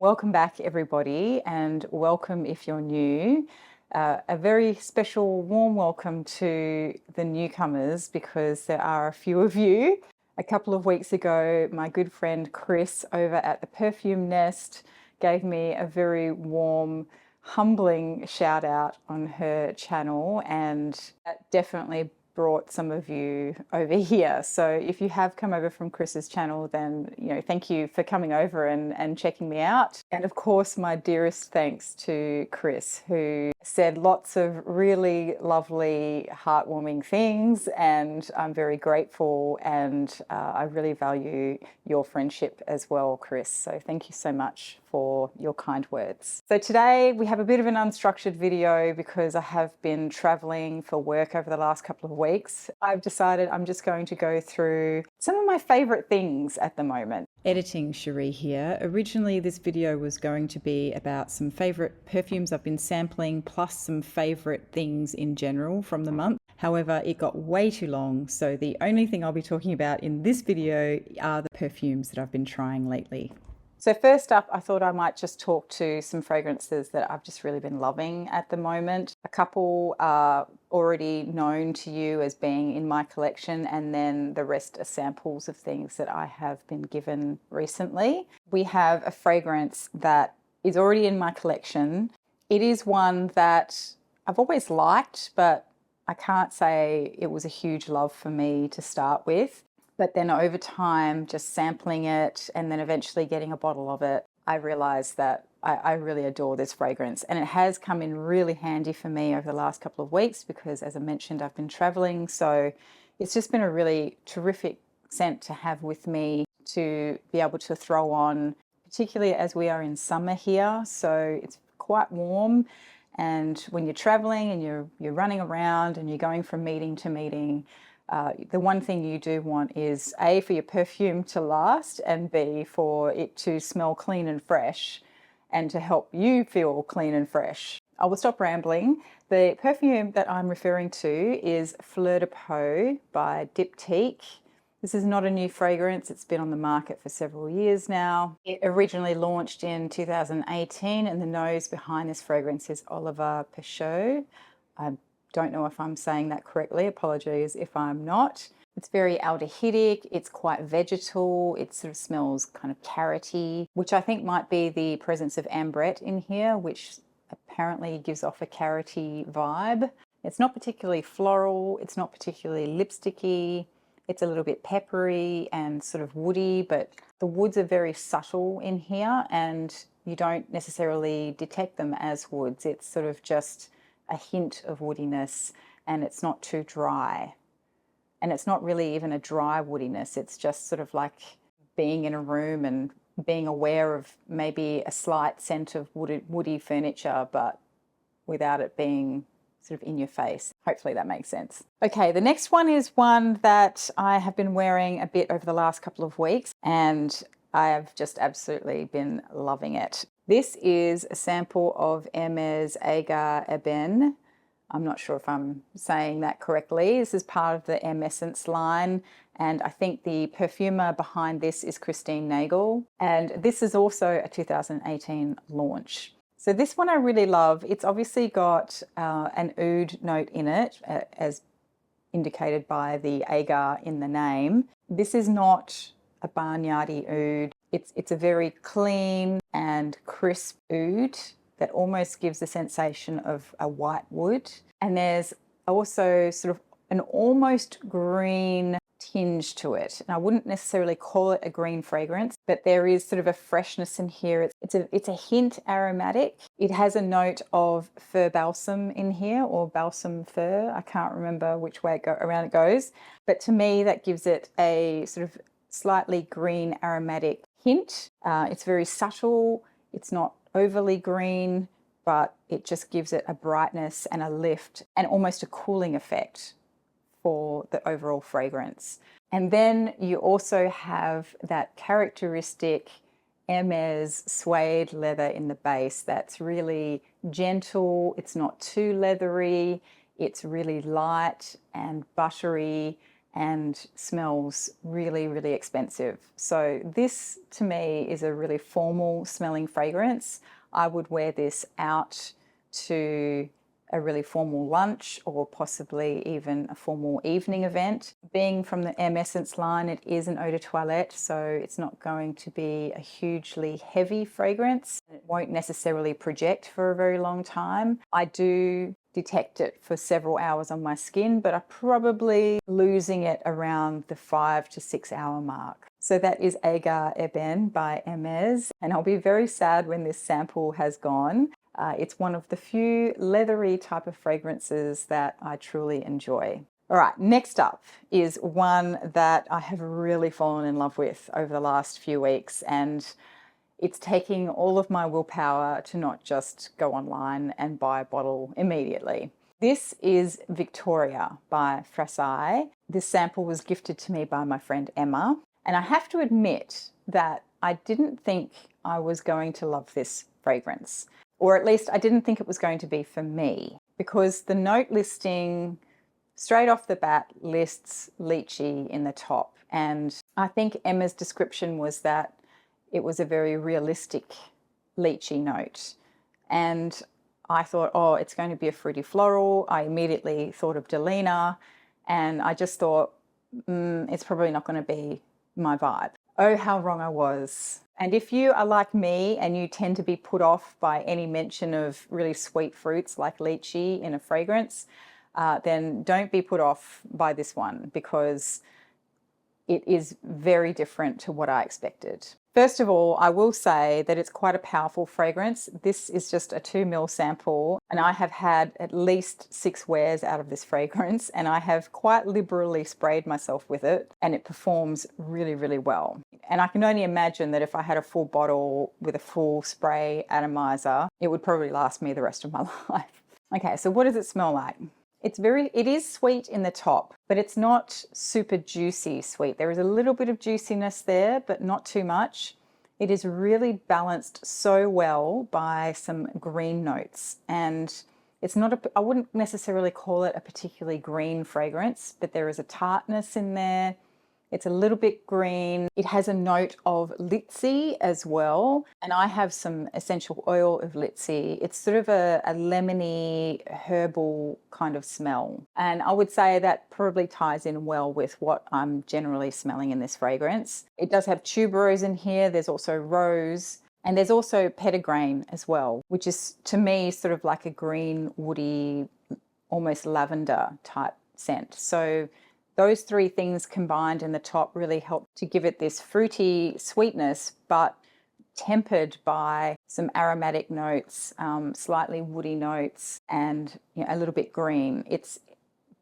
Welcome back, everybody, and welcome if you're new. A very special warm welcome to the newcomers because there are a few of you. A couple of weeks ago, my good friend Chris over at the Perfume Nest gave me a very warm, humbling shout out on her channel, and that definitely brought some of you over here. So if you have come over from Chris's channel, then thank you for coming over and checking me out. And of course, my dearest thanks to Chris, who said lots of really lovely, heartwarming things, and I'm very grateful, and I really value your friendship as well, Chris. So thank you so much for your kind words. So today we have a bit of an unstructured video because I have been traveling for work over the last couple of weeks. I've decided I'm just going to go through some of my favorite things at the moment. Editing Cherie here. Originally this video was going to be about some favorite perfumes I've been sampling plus some favorite things in general from the month. However, it got way too long, so the only thing I'll be talking about in this video are the perfumes that I've been trying lately. So first up, I thought I might just talk to some fragrances that I've just really been loving at the moment. A couple are already known to you as being in my collection, and then the rest are samples of things that I have been given recently. We have a fragrance that is already in my collection. It is one that I've always liked, but I can't say it was a huge love for me to start with. But then over time, just sampling it and then eventually getting a bottle of it, I realized that I really adore this fragrance. And it has come in really handy for me over the last couple of weeks because, as I mentioned, I've been traveling. So it's just been a really terrific scent to have with me to be able to throw on, particularly as we are in summer here. So it's quite warm. And when you're traveling and you're running around and you're going from meeting to meeting, the one thing you do want is A, for your perfume to last, and B, for it to smell clean and fresh and to help you feel clean and fresh. I will stop rambling. The perfume that I'm referring to is Fleur de Peau by Diptyque. This is not a new fragrance. It's been on the market for several years now. It originally launched in 2018, and the nose behind this fragrance is Oliver Peau. I don't know if I'm saying that correctly. Apologies if I'm not. It's very aldehydic. It's quite vegetal. It sort of smells kind of carroty, which I think might be the presence of ambrette in here, which apparently gives off a carroty vibe. It's not particularly floral. It's not particularly lipsticky. It's a little bit peppery and sort of woody, but the woods are very subtle in here and you don't necessarily detect them as woods. It's sort of just a hint of woodiness, and it's not too dry. And it's not really even a dry woodiness. It's just sort of like being in a room and being aware of maybe a slight scent of woody furniture, but without it being sort of in your face. Hopefully that makes sense. Okay, the next one is one that I have been wearing a bit over the last couple of weeks, and I have just absolutely been loving it. This is a sample of Hermes Agar Ebene. I'm not sure if I'm saying that correctly. This is part of the Hermescence line, and I think the perfumer behind this is Christine Nagel, and this is also a 2018 launch. So this one I really love. It's obviously got an oud note in it, as indicated by the Agar in the name. This is not a barnyardy oud. It's a very clean and crisp oud that almost gives the sensation of a white wood. And there's also sort of an almost green tinge to it. And I wouldn't necessarily call it a green fragrance, but there is sort of a freshness in here. It's a hint aromatic. It has a note of fir balsam in here, or balsam fir. I can't remember which way around it goes. But to me, that gives it a sort of slightly green aromatic hint. It's very subtle. It's not overly green, but it just gives it a brightness and a lift and almost a cooling effect for the overall fragrance. And then you also have that characteristic Hermes suede leather in the base that's really gentle. It's not too leathery. It's really light and buttery and smells really, really expensive. So this to me is a really formal smelling fragrance. I would wear this out to a really formal lunch or possibly even a formal evening event. Being from the Hermes line, it is an eau de toilette, so it's not going to be a hugely heavy fragrance. It won't necessarily project for a very long time. I do detect it for several hours on my skin, but I'm probably losing it around the 5 to 6 hour mark. So that is Agar Ebene by Hermes, and I'll be very sad when this sample has gone. It's one of the few leathery type of fragrances that I truly enjoy. All right, next up is one that I have really fallen in love with over the last few weeks, and it's taking all of my willpower to not just go online and buy a bottle immediately. This is Victoria by Frassai. This sample was gifted to me by my friend Emma, and I have to admit that I didn't think I was going to love this fragrance. Or at least I didn't think it was going to be for me, because the note listing straight off the bat lists lychee in the top. And I think Emma's description was that it was a very realistic lychee note. And I thought, oh, it's going to be a fruity floral. I immediately thought of Delina, and I just thought, it's probably not going to be my vibe. Oh, how wrong I was. And if you are like me and you tend to be put off by any mention of really sweet fruits like lychee in a fragrance, then don't be put off by this one, because it is very different to what I expected. First of all, I will say that it's quite a powerful fragrance. This is just a 2 ml sample, and I have had at least 6 wears out of this fragrance, and I have quite liberally sprayed myself with it, and it performs really, really well. And I can only imagine that if I had a full bottle with a full spray atomizer, it would probably last me the rest of my life. Okay, so what does it smell like? It is sweet in the top, but it's not super juicy sweet. There is a little bit of juiciness there, but not too much. It is really balanced so well by some green notes, and it's not I wouldn't necessarily call it a particularly green fragrance, but there is a tartness in there. It's a little bit green. It has a note of litsi as well. And I have some essential oil of litsi. It's sort of a lemony, herbal kind of smell. And I would say that probably ties in well with what I'm generally smelling in this fragrance. It does have tuberose in here. There's also rose. And there's also petitgrain as well, which is to me sort of like a green, woody, almost lavender type scent. So those 3 things combined in the top really help to give it this fruity sweetness, but tempered by some aromatic notes, slightly woody notes, and a little bit green. It's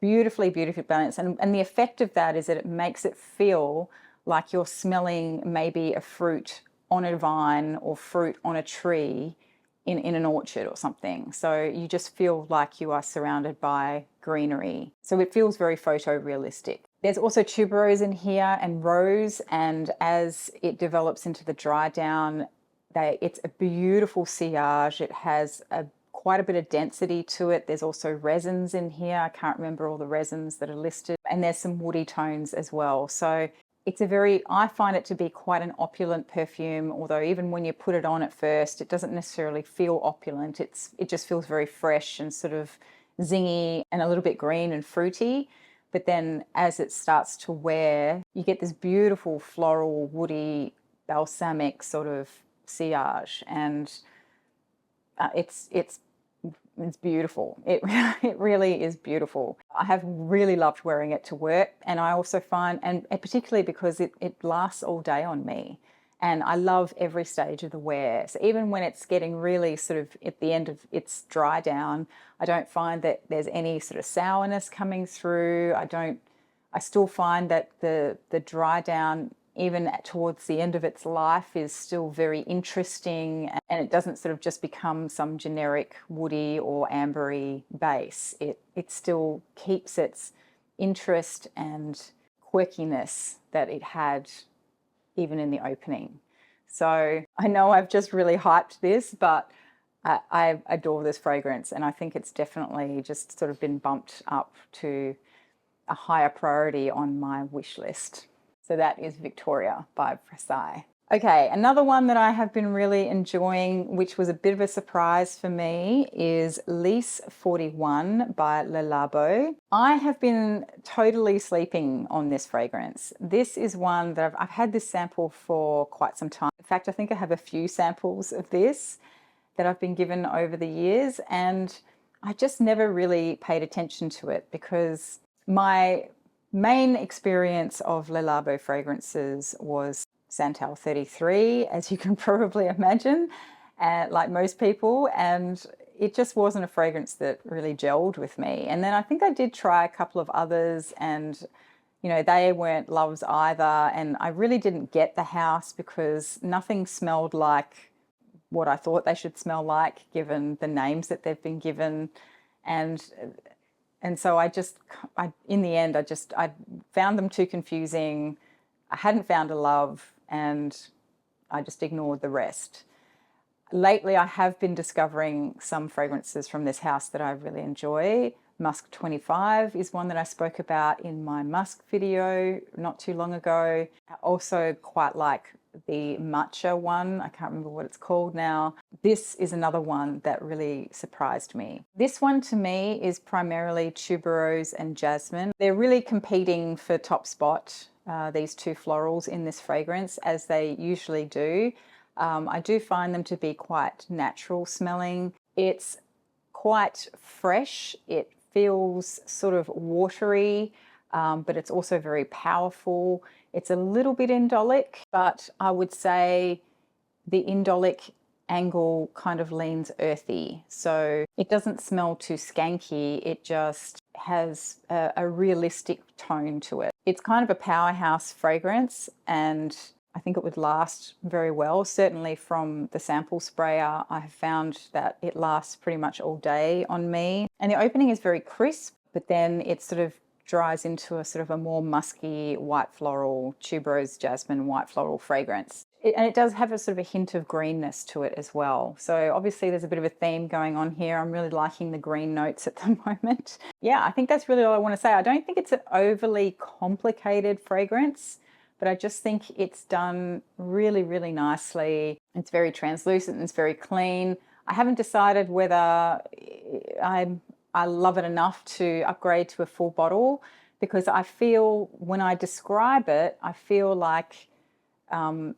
beautifully, beautifully balanced. And the effect of that is that it makes it feel like you're smelling maybe a fruit on a vine or fruit on a tree in an orchard or something. So you just feel like you are surrounded by greenery. So it feels very photorealistic. There's also tuberose in here and rose, and as it develops into the dry down, it's a beautiful sillage. It has quite a bit of density to it. There's also resins in here. I can't remember all the resins that are listed. And there's some woody tones as well. So I find it to be quite an opulent perfume, although even when you put it on at first, it doesn't necessarily feel opulent. It just feels very fresh and sort of zingy and a little bit green and fruity. But then as it starts to wear, you get this beautiful floral, woody, balsamic sort of sillage, and it's beautiful. It really is beautiful. I have really loved wearing it to work, and I also find, and particularly because it lasts all day on me, and I love every stage of the wear. So even when it's getting really sort of at the end of its dry down, I don't find that there's any sort of sourness coming through. I still find that the dry down, even towards the end of its life, is still very interesting, and it doesn't sort of just become some generic woody or ambery base. It still keeps its interest and quirkiness that it had even in the opening. So I know I've just really hyped this, but I adore this fragrance, and I think it's definitely just sort of been bumped up to a higher priority on my wish list. So that is Victoria by Frassai. Okay, another one that I have been really enjoying, which was a bit of a surprise for me, is Lys 41 by Labo. I have been totally sleeping on this fragrance. This is one that I've had this sample for quite some time. In fact, I think I have a few samples of this that I've been given over the years, and I just never really paid attention to it because my main experience of Le Labo fragrances was Santal 33, as you can probably imagine, like most people, and it just wasn't a fragrance that really gelled with me. And then I think I did try a couple of others, and you know, they weren't loves either, and I really didn't get the house because nothing smelled like what I thought they should smell like given the names that they've been given. And so in the end, I found them too confusing. I hadn't found a love, and I just ignored the rest. Lately, I have been discovering some fragrances from this house that I really enjoy. Musk 25 is one that I spoke about in my musk video not too long ago. I also quite like the matcha one. I can't remember what it's called now. This is another one that really surprised me. This one to me is primarily tuberose and jasmine. They're really competing for top spot, these two florals in this fragrance, as they usually do. I do find them to be quite natural smelling. It's quite fresh. It feels sort of watery, but it's also very powerful. It's a little bit indolic, but I would say the indolic angle kind of leans earthy. So it doesn't smell too skanky. It just has a realistic tone to it. It's kind of a powerhouse fragrance, and I think it would last very well. Certainly from the sample sprayer, I have found that it lasts pretty much all day on me. And the opening is very crisp, but then it sort of dries into a sort of a more musky white floral, tuberose jasmine white floral fragrance. And it does have a sort of a hint of greenness to it as well. So obviously there's a bit of a theme going on here. I'm really liking the green notes at the moment. Yeah, I think that's really all I want to say. I don't think it's an overly complicated fragrance, but I just think it's done really, really nicely. It's very translucent, it's very clean. I haven't decided whether I love it enough to upgrade to a full bottle, because I feel when I describe it, I feel like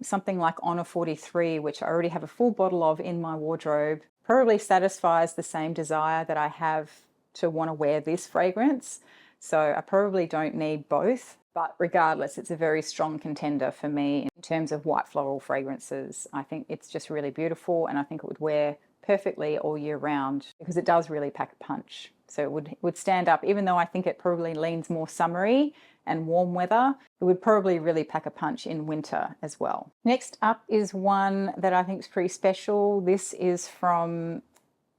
something like Honor 43, which I already have a full bottle of in my wardrobe, probably satisfies the same desire that I have to want to wear this fragrance. So I probably don't need both. But regardless, it's a very strong contender for me in terms of white floral fragrances. I think it's just really beautiful, and I think it would wear perfectly all year round because it does really pack a punch. So it would stand up, even though I think it probably leans more summery and warm weather, it would probably really pack a punch in winter as well. Next up is one that I think is pretty special. This is from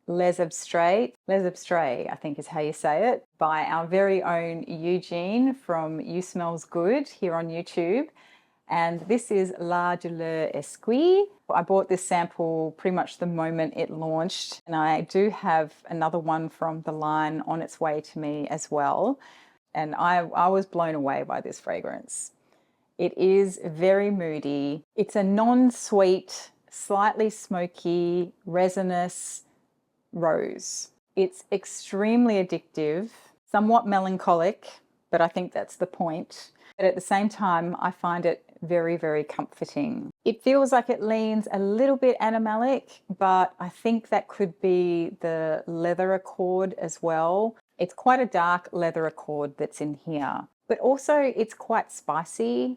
Les Abstraits, I think is how you say it, by our very own Eugene from You Smells Good here on YouTube. And this is La Douleur Exquise. I bought this sample pretty much the moment it launched, and I do have another one from the line on its way to me as well. And I was blown away by this fragrance. It is very moody. It's a non-sweet, slightly smoky, resinous rose. It's extremely addictive, somewhat melancholic, but I think that's the point. But at the same time, I find it very, very comforting. It feels like it leans a little bit animalic, but I think that could be the leather accord as well. It's quite a dark leather accord that's in here, but also it's quite spicy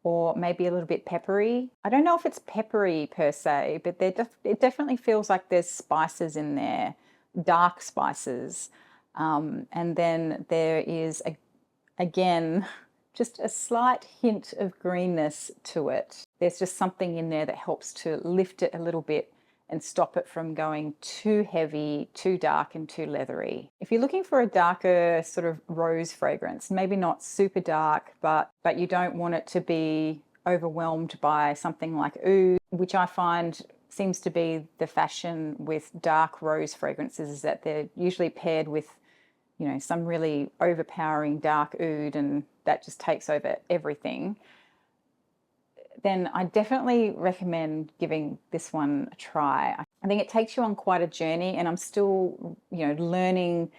or maybe a little bit peppery. I don't know if it's peppery per se, but it definitely feels like there's spices in there, dark spices. And then there is, again, just a slight hint of greenness to it. There's just something in there that helps to lift it a little bit and stop it from going too heavy, too dark, and too leathery. If you're looking for a darker sort of rose fragrance, maybe not super dark, but you don't want it to be overwhelmed by something like oud, which I find seems to be the fashion with dark rose fragrances, is that they're usually paired with, you know, some really overpowering dark oud and that just takes over everything, then I definitely recommend giving this one a try. I think it takes you on quite a journey, and I'm still, you know, learning,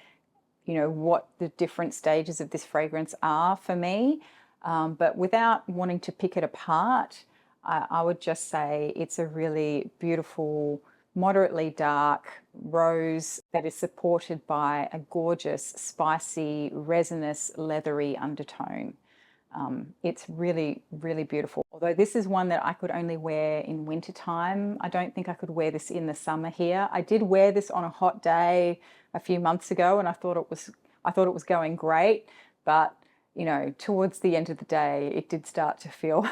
you know, what the different stages of this fragrance are for me. But without wanting to pick it apart, I would just say it's a really beautiful, moderately dark rose that is supported by a gorgeous, spicy, resinous, leathery undertone. It's really, really beautiful. Although this is one that I could only wear in wintertime. I don't think I could wear this in the summer here. I did wear this on a hot day a few months ago, and I thought it was going great, but you know, towards the end of the day, it did start to feel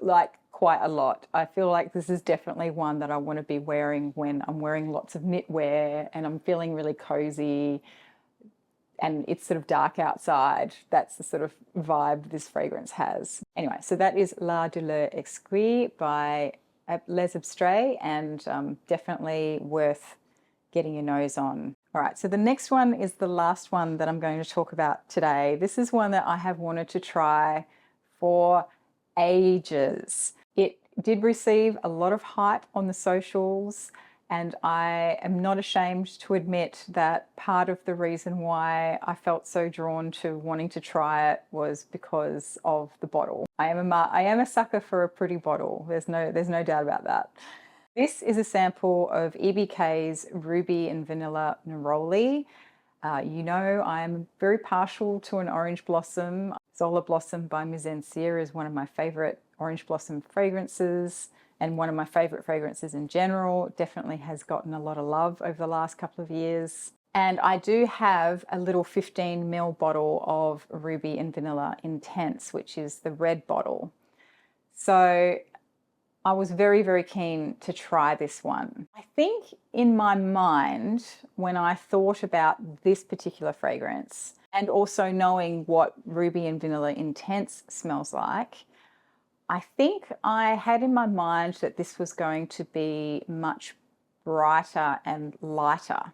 like quite a lot. I feel like this is definitely one that I want to be wearing when I'm wearing lots of knitwear and I'm feeling really cozy and it's sort of dark outside. That's the sort of vibe this fragrance has. Anyway, so that is La Douleur Exquise by Les Abstraits, and definitely worth getting your nose on. All right, so the next one is the last one that I'm going to talk about today. This is one that I have wanted to try for ages. It did receive a lot of hype on the socials, and I am not ashamed to admit that part of the reason why I felt so drawn to wanting to try it was because of the bottle. I am a sucker for a pretty bottle. There's no doubt about that. This is a sample of EBK's Ruby and Vanilla Neroli. You know, I'm very partial to an orange blossom. Zola Blossom by Mise en Cire is one of my favorite orange blossom fragrances, and one of my favorite fragrances in general. Definitely has gotten a lot of love over the last couple of years. And I do have a little 15 ml bottle of Ruby and Vanilla Intense, which is the red bottle. So I was very, very keen to try this one. I think in my mind, when I thought about this particular fragrance, and also knowing what Ruby and Vanilla Intense smells like, I think I had in my mind that this was going to be much brighter and lighter.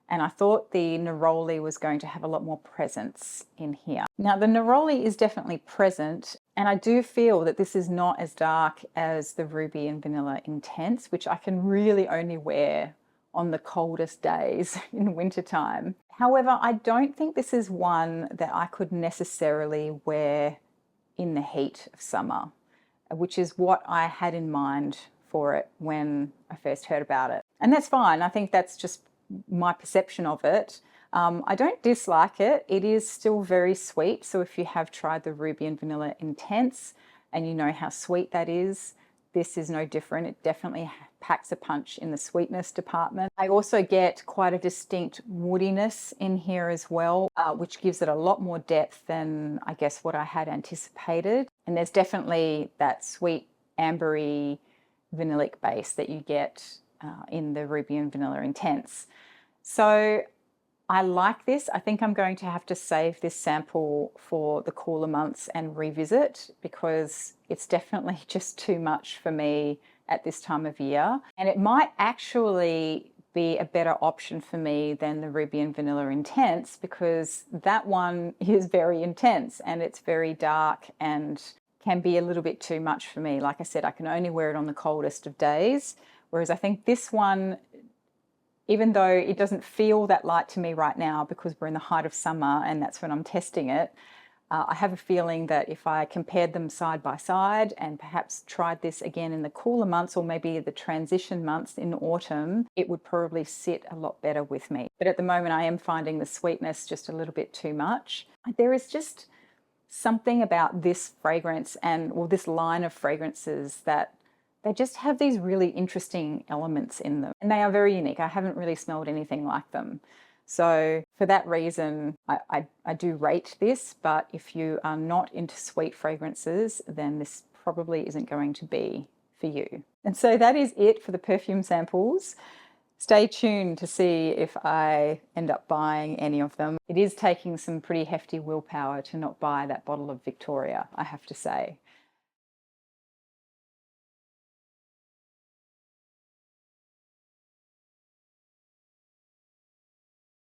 And I thought the Neroli was going to have a lot more presence in here. Now, the Neroli is definitely present, and I do feel that this is not as dark as the Ruby and Vanilla Intense, which I can really only wear on the coldest days in wintertime. However, I don't think this is one that I could necessarily wear in the heat of summer, which is what I had in mind for it when I first heard about it. And that's fine. I think that's just my perception of it. I don't dislike it. It is still very sweet. So if you have tried the Ruby and Vanilla Intense and you know how sweet that is, this is no different. It definitely packs a punch in the sweetness department. I also get quite a distinct woodiness in here as well, which gives it a lot more depth than I guess what I had anticipated. And there's definitely that sweet ambery vanillic base that you get in the Ruby and Vanilla Intense. So I like this. I think I'm going to have to save this sample for the cooler months and revisit, because it's definitely just too much for me at this time of year. And it might actually be a better option for me than the Ruby and Vanilla Intense, because that one is very intense and it's very dark and can be a little bit too much for me. Like I said, I can only wear it on the coldest of days. Whereas I think this one, even though it doesn't feel that light to me right now because we're in the height of summer and that's when I'm testing it, I have a feeling that if I compared them side by side and perhaps tried this again in the cooler months or maybe the transition months in autumn, it would probably sit a lot better with me. But at the moment I am finding the sweetness just a little bit too much. There is just something about this fragrance or this line of fragrances that they just have these really interesting elements in them, and they are very unique. I haven't really smelled anything like them. So for that reason, I do rate this, but if you are not into sweet fragrances, then this probably isn't going to be for you. And so that is it for the perfume samples. Stay tuned to see if I end up buying any of them. It is taking some pretty hefty willpower to not buy that bottle of Victoria, I have to say.